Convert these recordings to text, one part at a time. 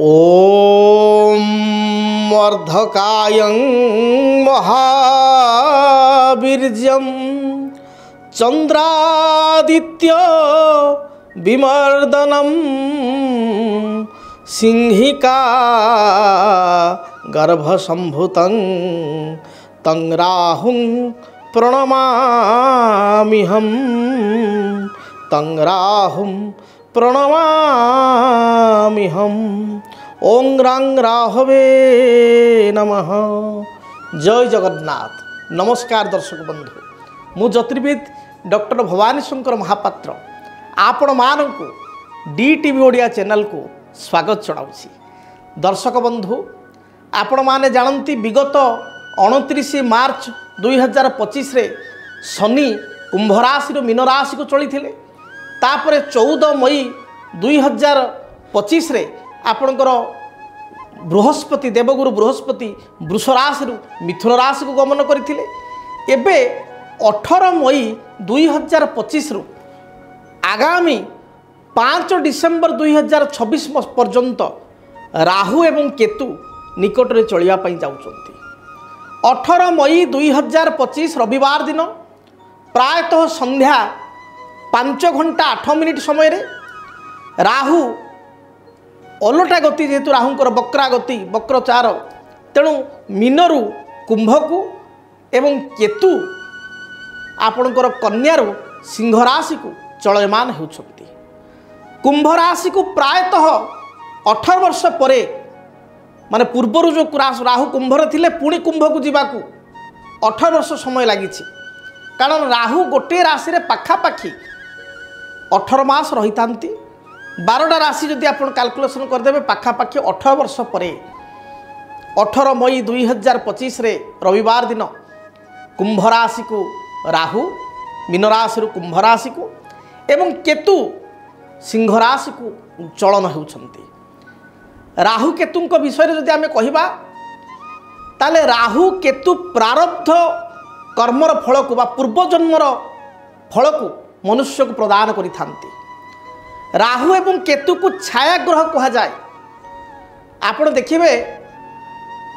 ओम अर्धकायं महावीर्यं चंद्रादित्य विमर्दनम सिंहिका गर्भसंभूतं तं राहुं प्रणमाम्यहं तं राहुं प्रणमाम्यहं। ओं रां राहवे नमः। जय जगन्नाथ। नमस्कार दर्शक बंधु, मु ज्योतिर्विद डॉक्टर भवानी शंकर महापात्र आपण मानकु DTV ओडिया चैनल को स्वागत जनाऊँगी। दर्शक बंधु, आपण माने जानती विगत 29 मार्च 2025 रे शनि कुंभ राशि मीन राशि को चली थे। तापर 14 मई 2025 रे आपणकर बृहस्पति देवगुरु बृहस्पति वृष राशि मिथुन राशि को गमन करते। एबे 18 मई 2025 रु आगामी 5 डिसेम्बर 2026 पर्यंत राहु एवं केतु निकट में चलिया जाउछंती। 18 मई 2025 रविवार दिन प्रायतः संध्या 5 घंटा 8 मिनिट समय रे राहु ओलटा गति जेहेतु राहुंकर बक्रा गति बक्रचार तेणु मीनरु कुंभ को एवं केतु आपणकर कन्यारु सिंह राशि को चलयमान होउछंती। कुंभ राशि को प्रायतः 18 वर्ष परे माने पूर्वर जो राहु कुंभर थिले पुणी कुंभ को जीवाकू 18 वर्ष समय लगी। कारण राहु गोटे राशि रे पाखापाखि 18 मास रही था। 12टा राशि जदि आप कैलकुलेशन करदे पाखापाखि 18 वर्ष पर 18 मई 2025 रे रविवार दिन कुंभ राशि को राहु मीन राशि कुंभ राशि को एवं केतु सिंह राशि को चलन होउछंती। राहु केतु विषय जदि आम कहबा ताले राहु केतु प्रारब्ध कर्मर फल को बा पूर्वजन्मर फल को मनुष्य को प्रदान करि थांती। राहु एवं केतु को छाया ग्रह कहा जाए। आपण देखिए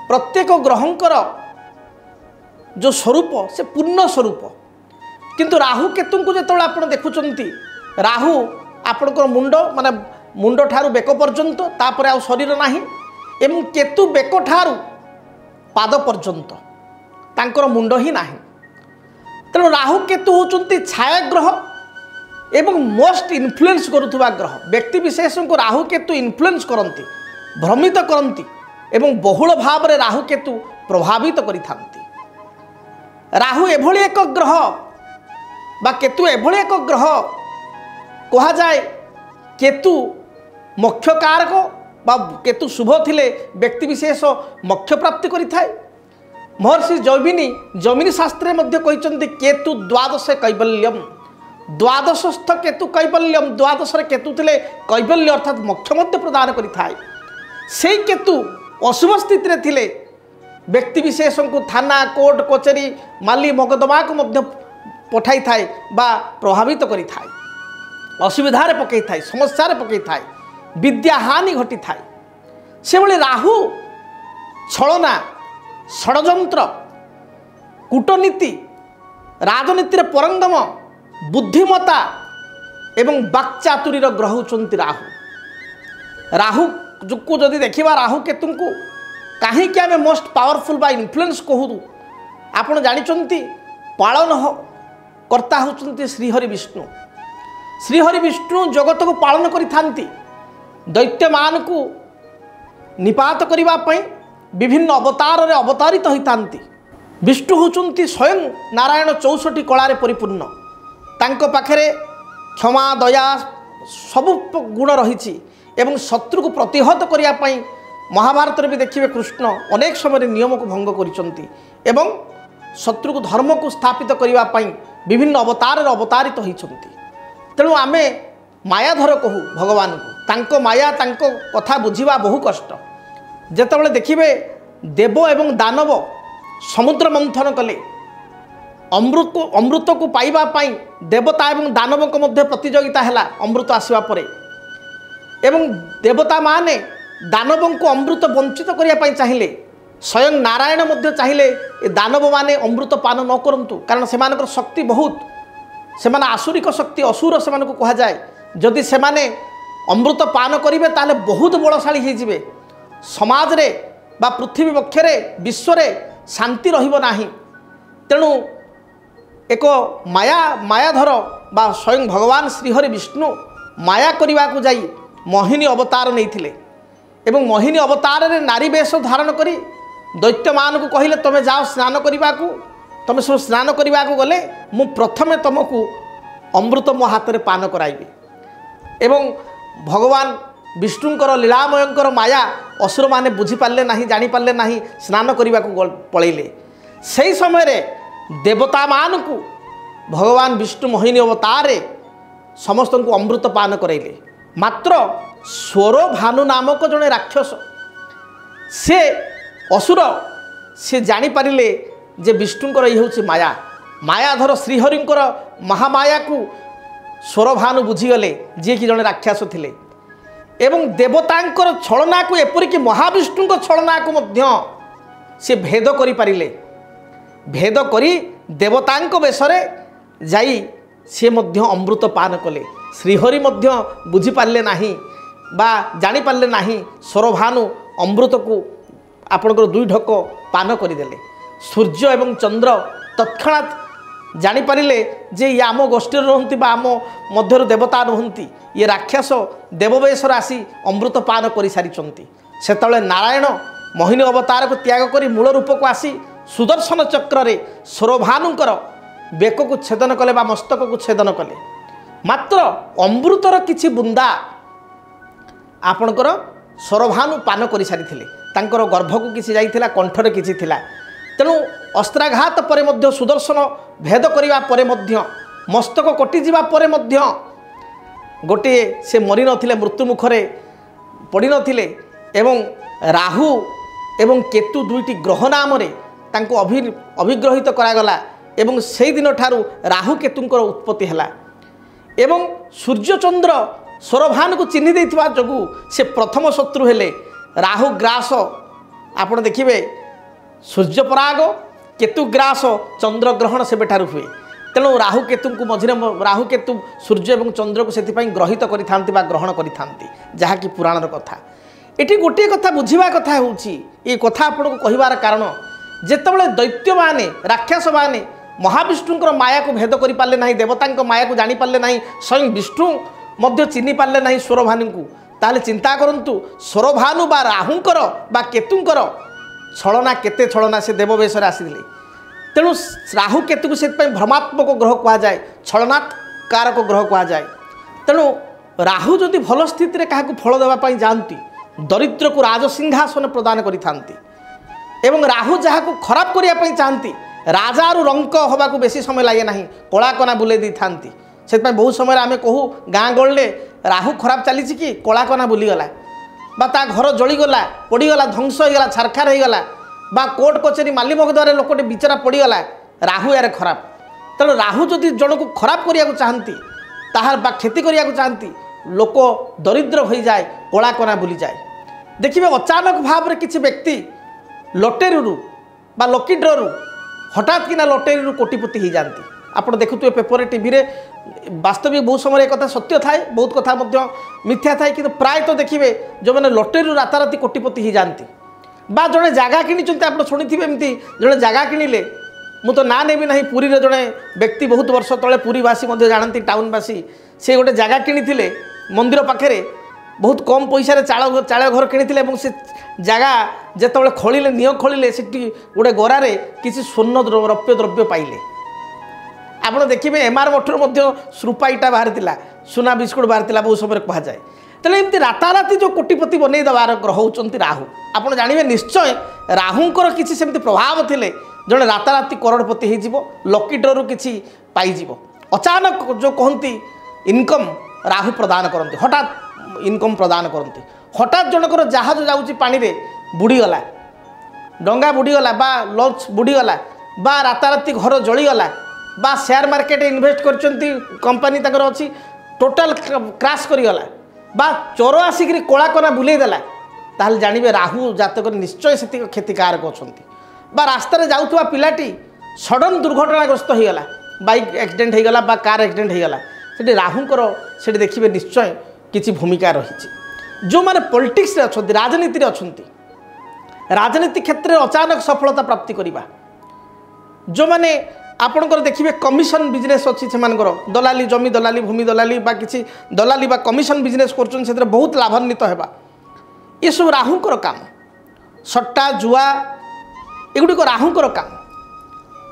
प्रत्येक ग्रहंकर जो स्वरूप से पूर्ण स्वरूप, किंतु राहु केतु को जो आप देखुंट राहु आपणकर मुंड माने मुंड ठारू बेक पर्यंत तापर आ शरीर नाही एवं केतु बेक ठारू पाद पर्यंत तांकर मुंड ही नाही। तेणु राहु केतु होचुंती छाया ग्रह एवं मोस्ट इन्फ्लुएंस करुवा ग्रह। व्यक्ति विशेष को राहु केतु इन्फ्लुएंस करती, भ्रमित करती एवं बहुल भाव में राहु केतु प्रभावित करि थांती। राहु एभली एक ग्रह बा केतु एभली एक ग्रह कहा जाए। केतु मोक्ष कारक बा केतु शुभ थिले व्यक्ति विशेष मोक्ष प्राप्ति करि थाए। महर्षि जैमिनी शास्त्रे मध्य कहते केतु द्वादश कैबल्यम, द्वादशस्थ केतु कैबल्यम, द्वादश केतु थिले कैबल्य अर्थात मोक्ष मध्य प्रदान करि थाए। से केतु अशुभ स्थिति रे थिले व्यक्ति विशेष को थाना कोर्ट कचेरी माली मकदमा को मध्य पठाई थाए बा प्रभावित करि थाए, असुविधार पकई थाए, समस्या पकई थाए, विद्या हानि घटी थाए। से भली राहु छलना षडयंत्र कूटनीति राजनीतिर परंगम बुद्धिमता एवं वाक्चातुरीर ग्रह होचंती राहु। राहु को जदि देखिबा राहु केतु को कहीं आम मोस्ट पावरफुल बा इन्फ्लुएंस कहूँ आपण जानिचंती पालन कर्ता होचंती श्रीहरि विष्णु। श्रीहरि विष्णु जगत को पालन करि थांती। दैत्य मान को निपात करिबा पई विभिन्न अवतार रे अवतारित होइतांती। विष्णु होचंती स्वयं नारायण 64 कलारे परिपूर्ण। तांको पाखरे क्षमा दया सबु गुण रही एवं शत्रु को प्रतिहत करिया पई महाभारत भी देखिए कृष्ण अनेक समय नियम को भंग करिसंती एवं शत्रु को धर्म को स्थापित करिया पई विभिन्न अवतार रे अवतारित होइसंती। तेणु आमे मायाधर कहू भगवान को, तांको माया तांको कथा बुझिबा बहु कष्ट। जेतेबेले देखिबे देव एवं दानव समुद्र मंथन कले अमृत को पाइबा पाई देवता एवं दानव मध्य प्रतियोगिता है अमृत आसवा परे एवं देवता माने दानवों को अमृत वंचित करने चाहिए स्वयं नारायण मध्य चाहिए ए दानव माने अमृत पान न करंतु कारण से शक्ति बहुत से आसुरिक शक्ति असुर से कह जाए जदि से अमृत पान करेंगे ताले बहुत बलशाली होइजिबे समाज रे बा पृथ्वी वक्षरे विश्व शांति रहिबो नाही। तेणु एक मायाधर बा स्वयं भगवान श्रीहरि विष्णु माया करने को जाई मोहिनी अवतार नहीं एवं मोहिनी अवतार रे नारी वेश धारण करी दैत्य मान को कहले तुम जाओ स्नान करने को तुम सब स्नान करने को गले मु प्रथमे तुमको अमृत मो हाथ में पान कराइबी एवं भगवान विष्णुंकर लीलामयंकर माया असुर माने बुझीपारे ना जानीपारे ना स्नान करने को पलैले से समय रे देवता मान को भगवान विष्णु मोहिनी अवतार समस्त को अमृत पान कराइले मात्र स्वर भानु नामक जड़े राक्षस से असुर से जानीपारे जे विष्णुंकर ये हूँ माया मायाधर श्रीहरिंकर महामाया को स्वरभानु बुझीगले जी कि जड़े राक्षस थिले एवं देवतांकर छलना को एपरिक महाविष्णु छलना को मध्य से भेद करि पारिले भेद करी देवतांक बेशरे जाई से मध्य अमृत पान कले श्रीहरि मध्य बुझी पारले नाही बा जानी पारले नाही स्वरभानु अमृत को आपणकर दुई ढक पान करदेले सूर्य एवं चंद्र तत्क्षणात जानीपारे जे ये आम गोष्ठी रुहति आम मध्य देवता रुहति ये राक्षस देववेशर आसी अमृत पान कर सारी से नारायण मोहिनी अवतार को त्याग कर मूल रूप को आसी सुदर्शन चक्र रे स्वरभानुंकर बेक को छेदन कले बा मस्तक को छेदन कले मात्र अमृतर किछि बुंदा आपणकर स्वरभानु पान कर सारी तांकर गर्भ को किसी जाइथिला कंठरे किछि थिला तेणु अस्त्राघात परे मध्य सुदर्शन भेद करिवा परे मध्य मस्तक कटि जिवा परे मध्य गोटे से मरी नथिले मृत्यु मुखरे पड़ी नथिले एवं राहु एवं केतु दुईटी ग्रह नाम रे तांको अभिग्रहित करागला एवं से दिन ठारू राहु केतुंकर उत्पत्ति हला एवं सूर्यचंद्र स्वरभानु को चिन्हि देथिबा जगु से प्रथम शत्रु हेले राहु ग्रास आपण देखिबे सूर्यपराग केतुग्रास चंद्रग्रहण से बेठार हुए तेणु राहु केतु को मझे राहु केतु सूर्य और चंद्र को से ग्रहित करि ग्रहण करि जहाँकि पुराणर कथा ये गोटे कथा बुझा कथा ये कथा आपको कहबार कारण जितेबाला दैत्य माने राक्षस माने महाविष्णुंकर माया को भेद कर पारे ना देवता माया को जानीपारे ना स्वयं विष्णु मध्य चिन्हि पारे ना स्वरभानु को ताले चिंता करंतु स्वरभानु बा राहुंकर बा केतुंकर छलना केते छलना से देववेश आसिले तेणु राहु केतु को से भ्रमात्मक ग्रह कह जाए छलनाकारक ग्रह कह जाए तेणु राहु जदि भल स्थिति क्या फल देवाई जाती दरिद्र को राजसिंहासन प्रदान करि राहु जहाँ को खराब करने चाहती राजा रंक हवा को बेसी समय लगे ना कला कना बुले दी था से बहुत समय आम कहू गाँ गहले राहु खराब चली कि कला कना बुलीगला बा ता घर जलीगला पड़गला ध्वंस होगा छारखार होगला बा कोर्ट कचेरी माली मगदारे लोकटे बिचरा पड़गला राहु यार खराब तेणु राहु जदि जन को खराब करने को चाहती ताहार बा क्षति करने को चाहती लोक दरिद्र हो जाए कला कना बुली जाए देखिए अचानक भाव में किसी व्यक्ति लटेरी बा लकी ड्रु हठात किना लटेरी कोटिपति हो जाती आप देखुए पेपर टीवी रे वास्तविक बहुत समय एक कथा सत्य थाए बहुत कथा मिथ्या थाए कि प्राय तो देखिए जो मैंने लटेरी राताराति कोटिपति हो जाती बा जड़े जगह किणी आप शुणी एमती जड़े जगह किणिले मु तो ना नेबी ना पुरी रे जड़े व्यक्ति बहुत वर्ष तले पुरीवासी जानती टाउनवासी से गोटे जगह किणी मंदिर पाखे बहुत कम पैसा चाल घर किणी से जगह जिते खोलिले नियो खोलिले से गोटे गरारे किसी स्वर्ण रौप्य द्रव्य पाइले आप देखिए एमआर मठर श्रुपाईटा बाहरी सुना बिस्कुट बाहरी बहुत समय कह जाए तेनाली एमती राताराति जो कोटिपति बनई देवार ग्रह होती राहु आप जानवे निश्चय राहुंकर किसी सेमती प्रभाव थिले जड़े राताराति करोड़पति हो लकी ड्रु किसी पाइज अचानक जो कहती इनकम राहु प्रदान करती हठात इनकम प्रदान करती हठात जनकर जहाज जाऊँगी पानी रे बुड़ीगला डंगा बुड़ीगला बा लॉन्च बुड़ीगला बा राताराति घर जलीगला बा शेयर मार्केट इन्वेस्ट करचंती कंपनी तकर अच्छी टोटाल क्राश करिगला बा चोर आसिक कला कना बुले देला ताहले जानिबे राहु जातक निश्चय से क्षतिकारक अछंती बा रास्ता रे जाउथबा पिलाटी सडन दुर्घटनाग्रस्त हो गला बाइक एक्सीडेंट हो गला बा कार एक्सीडेंट हो गला सेठी राहुंकर सेठी देखिबे निश्चय किछि भूमिका रही जो माने पॉलिटिक्स रे अछंती राजनीति रे अछंती राजनीति क्षेत्र में अचानक सफलता प्राप्ति करवा जो माने आपणकर देखिए कमिशन बिजनेस अच्छी से दलाली जमी दलाली भूमि दलाली बा किसी दलाली बा कमिशन बिजनेस कर बहुत लाभान्वित होगा ये सब राहुंकर काम सट्टा जुआ एगुड़िक राहुंकर काम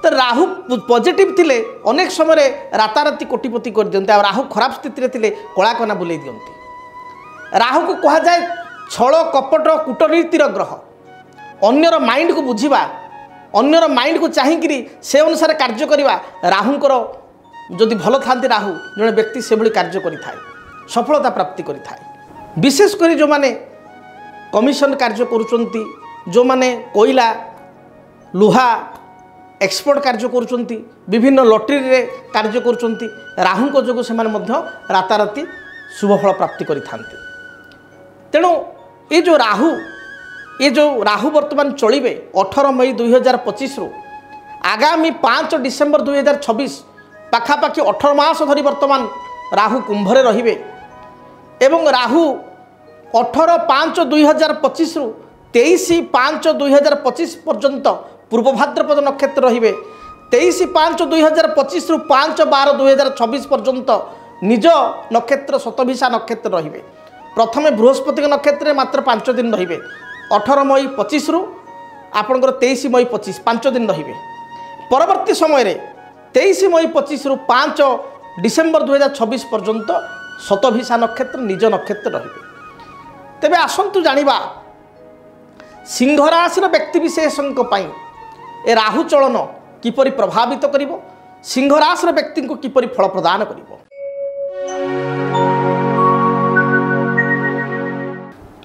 तो राहु पॉजिटिव थिले अनेक समय राताराति कोटिपति कर दियंते आ राहु खराब स्थिति थिले कलाकना बुले दियंते राहु को कहा जाए छल कपट कूटनीतिर ग्रह अन्यर माइंड को बुझीबा अन्यर माइंड को चाहिए से अनुसार कार्य करवा राहुंकर जदि भल था राहु जड़े व्यक्ति से भाई कार्य करें सफलता प्राप्ति करें विशेषकर जो माने कमिशन कार्य करुँच जो माने कोयला लुहा एक्सपोर्ट कार्य करुँच विभिन्न लॉटरी रे कार्य करुँच राहुंक जो से राताराति शुभफल प्राप्ति करें तेणु ये जो राहु वर्तमान चलिए 18 मई 2025 रु आगामी 5 डिसेम्बर 2026 पाखापाखि 18 मास धरी वर्तमान राहु कुंभरे रहिबे एवं राहु 18/5/2025 रु 23/5/2025 पर्यंत पूर्व भाद्रपद नक्षत्र रहिबे 23/5/2025 रु 5/12/2026 पर्यंत निज नक्षत्र शतभिषा नक्षत्र रहिबे प्रथमे बृहस्पति नक्षत्र मात्र 5 दिन रहिबे 18 मई 25 रु आपणकर 23 मई 25 5 दिन रहिबे परवर्ती समय रे 23 मई 25 रु 5 डिसेम्बर 2026 पर्यंत शतभिषा नक्षत्र निज नक्षत्र रहिबे तेबे आसंतु जानिबा सिंह राशि व्यक्ति विशेषक पई ए राहु चलन किपरि प्रभावित करिवो सिंह राशि व्यक्ति को किपरि फल प्रदान करिवो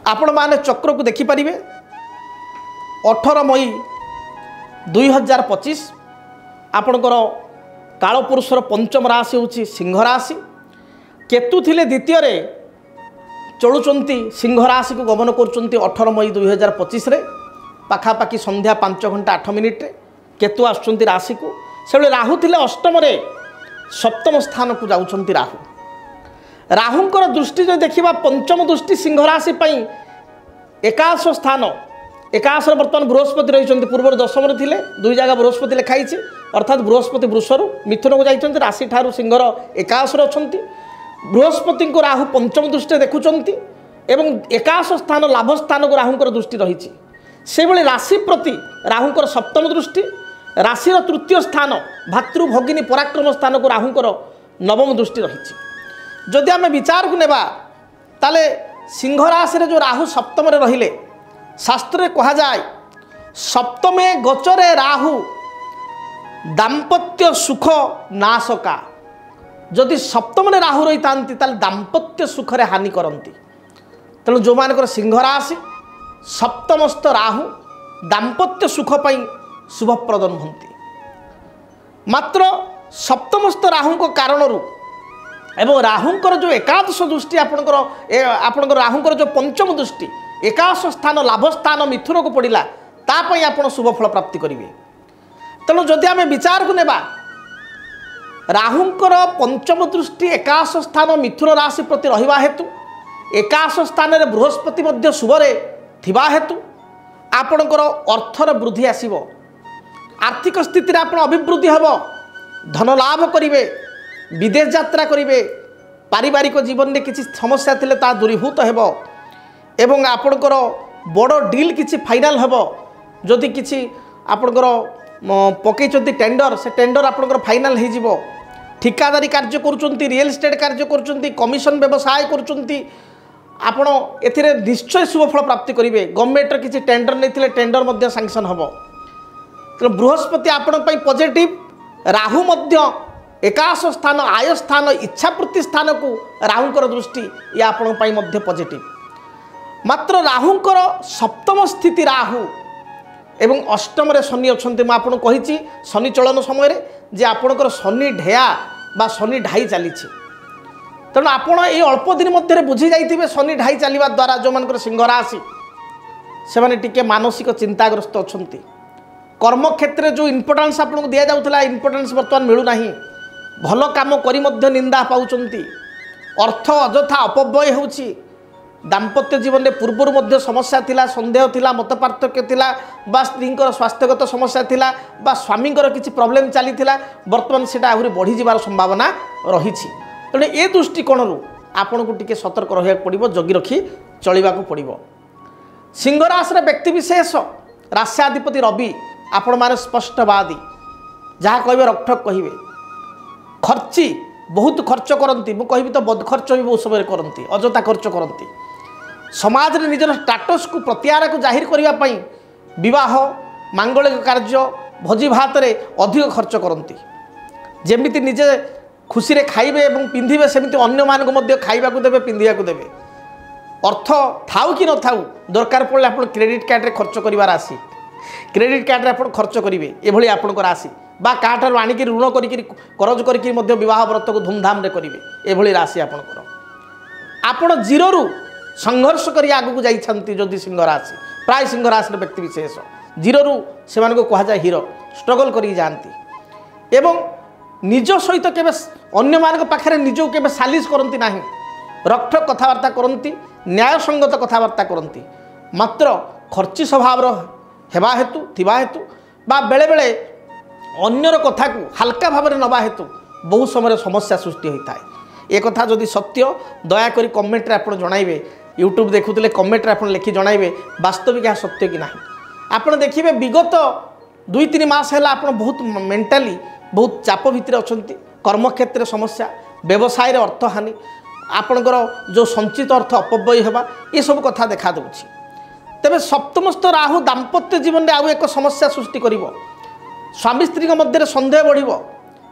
आपण माने चक्र को देखिपारे 18 मई 2025 आपणकर कालपुरुषर पंचम राशि होची सिंह राशि केतु थिले द्वितीय रे चलुचंती सिंह राशि को गमन करुचंती 18 मई 2025 रे पाखापाखि संध्या 5 घंटा 8 मिनिट रे केतु आसुचंती राशि को से राहु थिले अष्टम रे सप्तम स्थान को जाउचंती राहुंकर दृष्टि जो देखा पंचम दृष्टि सिंह राशि एकादश स्थान एकादश बर्तमान बृहस्पति रही पूर्व दशम थे दुई जगह बृहस्पति लिखाई अर्थात बृहस्पति वृषरु मिथुन को जाइए राशि ठारू सिंहर एकादश अच्छा बृहस्पति को राहु पंचम दृष्टि देखुंट एवं एकादश स्थान लाभ स्थान को राहुंकर दृष्टि रही से भाई राशि प्रति राहुंकर सप्तम दृष्टि राशिर तृतीय स्थान भातृ भगिनी पराक्रम स्थान को राहुंकर नवम दृष्टि रही जदि आम विचार को नेबा ताले सिंह राशि जो राहु सप्तम रहिले शास्त्र कहा जाए सप्तमे गोचरे राहु दाम्पत्य सुख नाशका जदि सप्तम राहु रही था दाम्पत्य सुखरे हानि करती तेणु जो मान सिंह राशि सप्तमस्थ राहु दाम्पत्य सुख पाई शुभप्रद नुहंती मात्र सप्तमस्थ राहु कारण एवं राहुंकर जो एकादश दृष्टि आपणकर राहुंकर जो पंचम दृष्टि एकादश स्थान लाभ स्थान मिथुन को पड़ा तापाई आप शुभफल प्राप्ति करेंगे तेणु जदि आम विचार को नेबा राहुंकर पंचम दृष्टि एकादश स्थान मिथुन राशि प्रति रहिबा हेतु एकादश स्थान रे बृहस्पति मध्य शुभरे थिबा हेतु आपणकर अर्थर वृद्धि आसीबो आर्थिक स्थिति रे आपण अभिवृद्धि हेबो धन लाभ करिवे विदेश यात्रा करेंगे पारिवारिक जीवन में किसी समस्या थिले ता दूरीभूत हेबो एवं आपणकर बड़ डील किसी फाइनाल हेबो जदि किसी आपणकर पकईचंती टेंडर से टेंडर आपणकर फाइनाल हो जिवो ठिकादारी कार्य करुचंती रियल एस्टेट कार्य करुचंती कमिशन व्यवसाय करुचंती आपण एथिरे निश्चय शुभफल प्राप्ति करेंगे गवर्नमेंट किसी टेंडर नहीं टेंडर मध्य सैंक्शन हेबो तो बृहस्पति आपण पई पॉजिटिव राहु मध्य एकादश स्थान आय स्थान इच्छापूर्ति स्थान को राहुंकर दृष्टि ये आपण पई मध्य पॉजिटिव मात्र राहुंकर सप्तम स्थिति राहु एवं अष्टम रे शनि अछंती मैं आपन कहिछि शनि चलन समय रे जे आपणकर शनि ढेया बा शनि ढाई चली तेणु आपण ये अल्प दिन मध्य बुझी जाइथिबे शनि ढाई चलिबा द्वारा जो मानकर सिंह राशि से टिके मानसिक चिंताग्रस्त अच्छा कर्मक्षेत्र में जो इम्पोर्टान्स आपको दि जाऊला इम्पोर्टान्स बर्तमान मिलूना भल कम करी मध्य निंदा पाँच अर्थ अजथा अपव्यय होउछि दाम्पत्य जीवन में पूर्वर मध्य समस्या थिला संदेह थिला मत पार्थक्य थिला बा स्त्री स्वास्थ्यगत समस्या थिला बा स्वामी किसी प्रॉब्लम चली बर्तमान से आहरी बढ़ी जबार संभावना रही तेणु ए दृष्टिकोण आपन को टिके सतर्क रहा पड़ो जगी रखी चलवा पड़ो सिंह राशि व्यक्ति विशेष राष्ट्राधिपति रवि आपण माने स्पष्टवादी जहाँ कहे रकठक कहे खर्ची बहुत खर्च करती मु कहि तो बद खर्च भी बहुत समय करती अजथा खर्च करती समाज रे निजर स्टाटस को प्रत्याहार को जाहिर करने विवाह मांगलिक कार्य भोजी भात रे अधिक खर्च करती जेमिति निजे खुशी रे खाइबे एवं पिंधिबे सेमिति अन्य मानक मध्य खाइबा को देबे पिंधिया को देबे अर्थ थाउ कि न थाउ दरकार पड़े आप क्रेडिट कार्ड रे खर्च करिवार आसी क्रेडिट कार्ड रे आप खर्च करेंगे एभली आपंकर राशि बा काठार आणिक ऋण करज करके विवाह व्रत को धूमधाम रे करेंगे एभली राशि आपंकर आपण जीरो रु संघर्ष करी आगु को जाइछंती जदि सिंह राशि प्राय सिंह राशि व्यक्ति विशेष जीरो रु से कह जाए हीरो स्ट्रगल करी जाती एवं निज सहित केबे अन्य मानक पाखरे निज केबे सालिश करती नाही रक्षक कथबार्ता करती न्यायसंगत कथबार्ता करती मात्र खर्ची स्वभाव हेबा हेतु थिबा हेतु बा बेले बेले अन्यर कथा को हल्का भाव में नवा हेतु बहुत समय समस्या सृष्टि होता है एक कथा जदि सत्य दयाकोरी कमेंट आप जनइबे यूट्यूब देखुले कमेंट आप लिखि जनइबे वास्तविक यह सत्य कि ना आप देखिए विगत 2-3 मास है आप बहुत मेंटाली बहुत चाप भितर अच्छा कर्मक्षेत्र समस्या व्यवसाय अर्थहानि आपणकर जो संचित अर्थ अपव्यय होगा ये सब कथा देखा दूँ तेरे सप्तमस्थ राहु दाम्पत्य जीवन में आउ एक समस्या सृष्टि कर स्वामी स्त्री मध्य सन्देह बढ़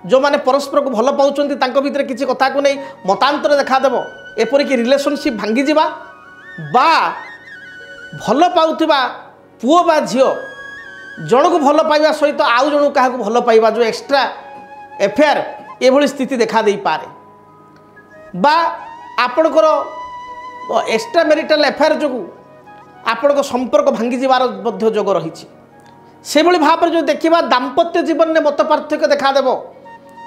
जो मैंने परस्पर को भल पाँच भितर किसी कथा को नहीं मतांतर देखादेव एपरिक रिलेशनशिप भांगी बा भल पाउथिबा पुओ बा झियो जन को भल पाइबा सहित आउ जन क्या भल पाइबा जो एक्स्ट्रा एफेयर एभली स्थिति देखा दे पारे बा आपणकर एक्स्ट्रा मैरिटल एफेयर जो आपण संपर्क भांगी जीवार जोग रही से भाव में जो देखा दाम्पत्य जीवन में मत पार्थक्य देखादेव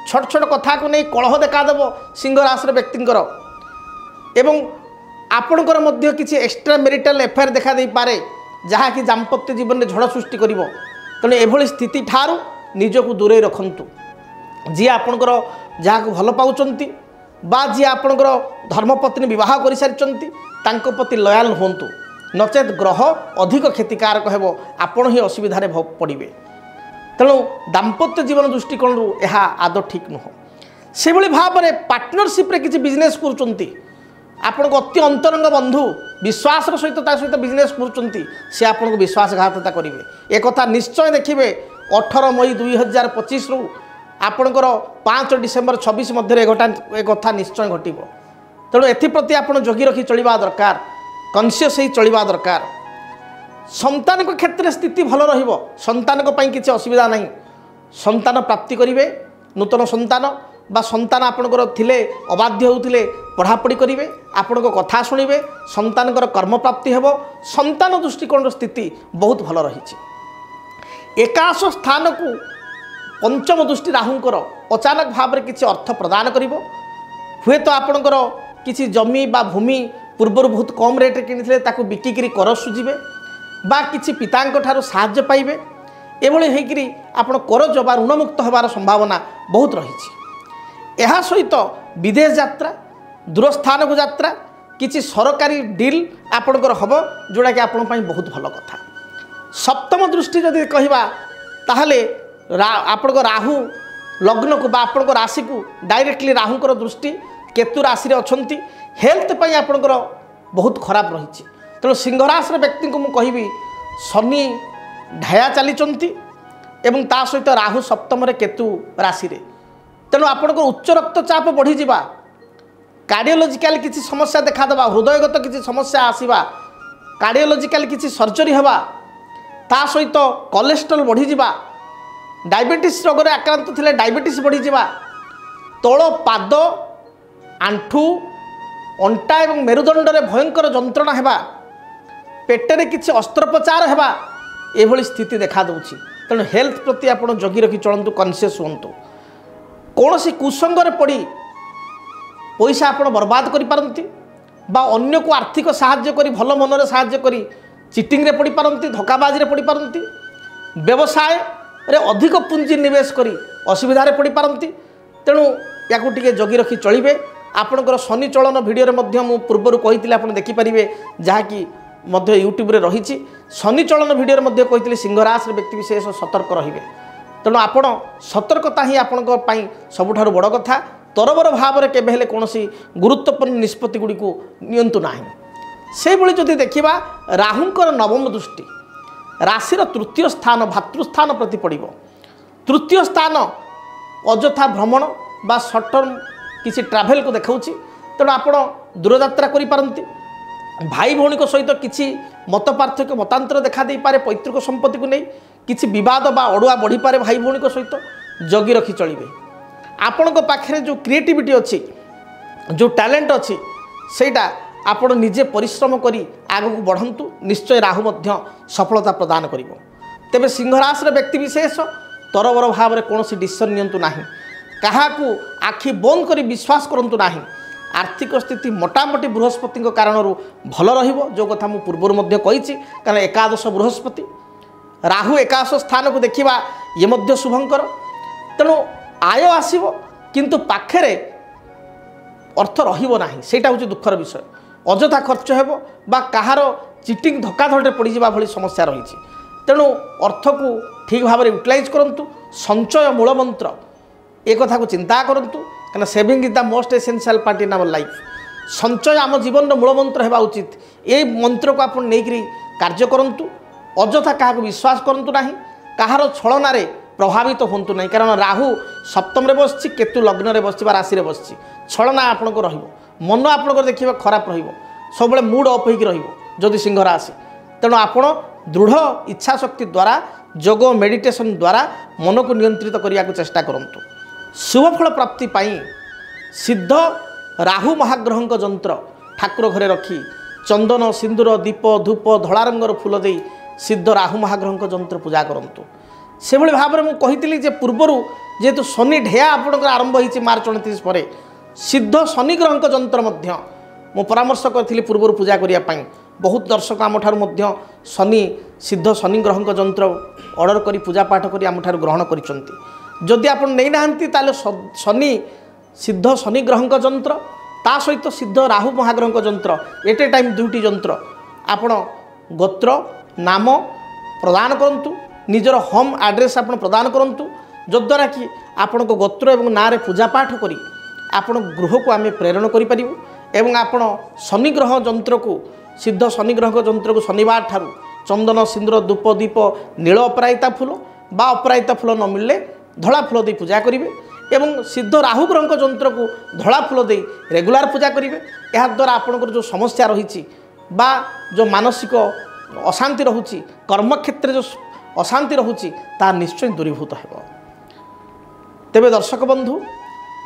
छोट छोट कथा को नहीं कलह देखादेव सिंह राशि व्यक्तिंकर एवं आपणकर मध्य किसी एक्स्ट्रा मैरिटल एफेयर देखा दे पारे जहाँकि दाम्पत्य जीवन में झड़ सृष्टि कर तेणु एभली स्थिति ठारू निजक दूरे रखंतु जी आपणकर जहाँ भल पाँच बा जी आपणकर धर्मपत्नी बहुत कर सारी प्रति लयाल हूँ नचेत ग्रह अधिक क्षतिकारक हेब आपण ही असुविधारे पड़े तेणु दाम्पत्य जीवन दृष्टिकोण यह आदौ ठीक नुह से भाव में पार्टनरशिप किसी बिजनेस कर आपण को अति अंतरंग बंधु विश्वास सहित बिजनेस कर आपको विश्वासघातता करेंगे एक कथा निश्चय देखिए 18 मई 2025 रु आपणकर 5 डिसेम्बर 26 मध्य एक कथा निश्चय घटव तेणु एप्रति आप जगी रखी चलवा दरकार कन्सीयस ही चलवा दरकार संतान को क्षेत्र स्थिति भल रंतान किसी असुविधा नहीं संतान प्राप्ति करेंगे नूतन संतान बा संतान आपणकर थिले अबाध्य होते पढ़ापढ़ी करेंगे आपण को कथा शुणवे संतान कर्म प्राप्ति हेब संतान दृष्टिकोण स्थिति बहुत भल रही एकाश स्थान को पंचम दृष्टि राहुंकर अचानक भाव में किसी अर्थ प्रदान कर हुए तो आपणकर किसी जमी बा भूमि पूर्वर बहुत कम रेट किनी बिकिकी कर सुझे बा किसी पिता साहाय्य पाइबे एभली होकरी आप करज बा ऋणमुक्त होबार संभावना बहुत रही यह सहित विदेश यात्रा दूरस्थान को यात्रा किसी सरकारी डील आपणकर हम जोड़ा कि आपण बहुत भल कथा सप्तम दृष्टि जदि कहवा ताहले आपण राहु लग्न को बा आपण राशि को डायरेक्टली राहुंकर दृष्टि केतु राशि अच्छी हेल्थ पर आपणकर बहुत खराब रही तेणु सिंह राशि व्यक्ति को मुझे कहि शनि ढाया चली एवं ता सहित राहु सप्तम केतु राशि तेणु आपणकर उच्च रक्तचाप बढ़ी जावा कार्डियोलॉजिकल किसी समस्या देखादेवा हृदयगत किसी समस्या आसवा कार्डियोलॉजिकल किसी सर्जरी हवा ता सहित कोलेस्ट्रॉल बढ़ी जावा डायबिटीज रोग में आक्रांत थे डायबिटीज बढ़ी जावा तल पाद आंठू अंटा एवं मेरुदंड में भयंकर जंत्रणा हेबा पेटरे किसी अस्त्रोपचार हेबा एभली स्थिति देखा दूची। तेणु हेल्थ प्रति आप जगी रखी चलतु, कनसीयस हुंतु। कौन सी कुसंगरे पड़ी पैसा आप बर्बाद करिपारंती बा अन्य को आर्थिक साहाय्य करी भल मनरे साहाय्य करी चिटिंग रे पड़ी पारंती, धोखाबाजी रे पड़ी पारंती, व्यवसाय रे अधिक पुंजी निवेश करी असुविधा रे पड़ी पारंती। तेणु याकू टिके जगी रखी चलिबे। आपणकर शनि चलन वीडियो रे मध्य मु पूर्वरु कहितले आपण देखि परिबे, जहाँकि मध्य यूट्यूब रे रहिछि। शनि चलन वीडियो रे मध्य कहितले सिंह राशि व्यक्ति विशेष सतर्क रहिबे। तेणु आपण सतर्कता ही आपणकर पई सबुठारु बड़ कथा। तरबर भाव में केबे हेले कोनोसी गुरुत्वपूर्ण निष्पत्ति गुडी को नियंतु नाही। से भली जदि देखिबा राहुंकर नवम दृष्टि राशिर तृतीय स्थान भातृस्थान प्रति पड़िबो। तृतीय स्थान अजथा भ्रमण बा सर्ट टर्म किसी ट्राभेल को देखाउछि। तेणु आपण दूरयात्रा करि पारंती। भाई भौणी को सहित किसी मत पार्थक्य मतांतर देखा दे पारे। पैतृक संपत्ति को नहीं किसी विवाद बा अड़ुआ बढ़ी पारे भाई भौणी को सहित। जगी रखी चलिबे। आपण को पाखरे जो क्रिएटिविटी अच्छी, जो टैलेंट अच्छी, सेटा आपण निजे परिश्रम करी आगु को बढ़ंतु। निश्चय राहु मध्य सफलता प्रदान करिवो। तेबे सिंह राशि व्यक्ति विशेष तरबर भाव में कौन डिसीजन नियंतु नाही। काहाकू आखि बंद करी विश्वास करंतु नाही। आर्थिक स्थिति मोटामोटी बृहस्पति कारण भल रहिबो, जो कथा मु पूर्वर मध्य कहिछि। कारण एकादश बृहस्पति राहु एकादश स्थान को देखिबा ये मध्य शुभंकर। तेणु आय आसीबो किंतु पाखरे अर्थ रहिबो नाही, सेटा होछि दुखर विषय। अजथा खर्च हेबो बा कहार चिटिंग धोखाधड़ी पड़ जावा भली समस्या रही। तेणु अर्थ को ठीक भाव में यूटिलाइज करंतु। संचय मूल मंत्र एक कथा को चिंता करंतु, कना saving is the most essential part in our life. संचय आम जीवन मूल मंत्र हेबा उचित। ए मंत्र को आपण नेकरी कार्य करंतु। अजथा क्या विश्वास करंतु नाही, कहार छलना रे प्रभावित होंतु नहीं। कारण राहु सप्तम रे बसछि, केतु लग्न रे बसछि बा राशि रे बसछि। छलना आपन को रहिबो, मन आपन को देखिबा खराब रहिबो, सब बेले मूड अप होइक रहिबो जदि सिंह राशि। तेणु आपण दृढ़ इच्छा शक्ति द्वारा जोग मेडिटेशन द्वारा मन को नियंत्रित करिया को चेष्टा करंतु। शुभफल प्राप्ति पाई सिद्ध राहु महाग्रह जंत्र ठाकुर घरे रखी चंदन सिंदूर दीप धूप धला रंगर फूल दे सिद्ध राहु महाग्रह जंत्र पूजा करंतु। से भली भाव में मुझे जे पूर्वर जेहेतु शनि ढेया आपंकर आरंभ होती मार्च 29 पर सिद्ध शनि ग्रह जंत्र मु परामर्श करी पूर्वर पूजा करने। बहुत दर्शक आम ठार शनि सिद्ध शनि ग्रह जंत्र ऑर्डर करी पूजा पाठ करी आम ठार ग्रहण करिसेंती। जदि आप नहीं नाहंती ताले शनि सिद्ध शनि ग्रह जंत्र ता सहित सिद्ध राहु महाग्रह जंत्र एट ए टाइम दुईटी जंत्र आपण गोत्र नाम प्रदान करंतु। निजर होम एड्रेस आपण प्रदान करंतु, जद्वारा कि आपण को गोत्र एवं नारे पूजा पाठ करी आपण गृह को आमे प्रेरण करि परिबु। एवं आपण शनि ग्रह जंत्र को सिद्ध शनि ग्रह जंत्र को शनिवार ठारू चंदन सिंदूर धूप दीप नील अपराजिता फूल बा अपराजिता फूल न मिलले धला फूल दे पूजा करिवे। एवं सिद्ध राहु ग्रह जंत्र को धला फूल दे रेगुलार पूजा करिवे। एहा द्वारा आपनकर जो समस्या रही बा जो मानसिक अशांति रहुची, कर्मक्षेत्र जो अशांति रहुची ता निश्चय दूरीभूत हेबो। तेबे दर्शक बंधु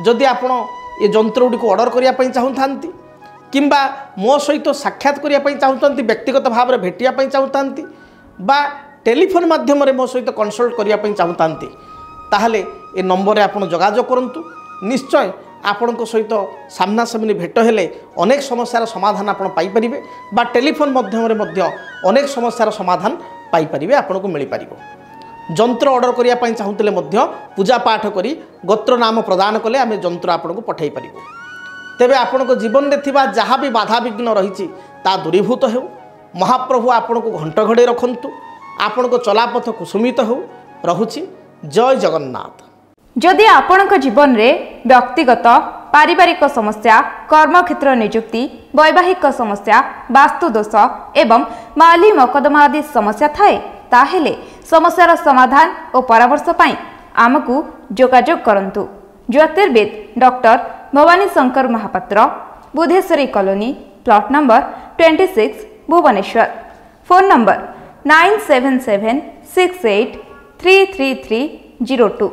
जदि आपण ये जंत्र गुडी को ऑर्डर करिया पई चाहुथांती किंबा मो सहित साक्षात करिया पई चाहुथांती, व्यक्तिगत भाव में भेटिया पई चाहुथांती बा टेलीफोन माध्यम रे मो सहित कंसल्ट करिया पई चाहुथांती, ताहले ए नंबर रे आपण जोगाजोग करंतु। निश्चय आपण सहित सामना सामनी भेट हेले अनेक समस्यार समाधान आपण पाई परिबे बा टेलीफोन माध्यम रे मध्य अनेक समस्यार समाधान पाई परिबे आपण को मिली परिबो। जंत्र ऑर्डर करिया पई चाहुतले मध्य पूजा पाठ करी गोत्र नाम प्रदान कले आमे जंत्र आपण को पठाई परिबो। तेबे आपण को जीवन रे थिबा जहाँ भी बाधा विघ्न रही ता दूरीभूत हो। महाप्रभु आपण को घंट घड़े रखंतु, आपण को चलापथ कुसुमित हो। रहुछि जय जगन्नाथ। जदि आपणक जीवन रे व्यक्तिगत पारिवारिक समस्या, कर्मक्षेत्र नियुक्ति, वैवाहिक समस्या, वास्तु दोष एवं माली मकदमा आदि समस्या थाए ताहेले समस्यार समाधान और परामर्श पाई आमकु जोगाजोग करंतु। ज्योतिर्विद doctor Bhabani Shankar Mahapatra, Budheswari colony, plot number 26, Bhubaneswar. Phone number 9776833302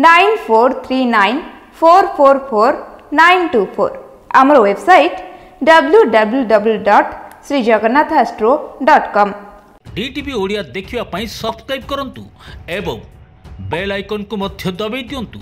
9439444924। आमर वेबसाइट www.siddharth श्रीजगन्नाथastro.com। DTV ओडिया देखिवा पई सब्सक्राइब करंतु एवं बेल आइकन को मध्य दबाई दियंतु।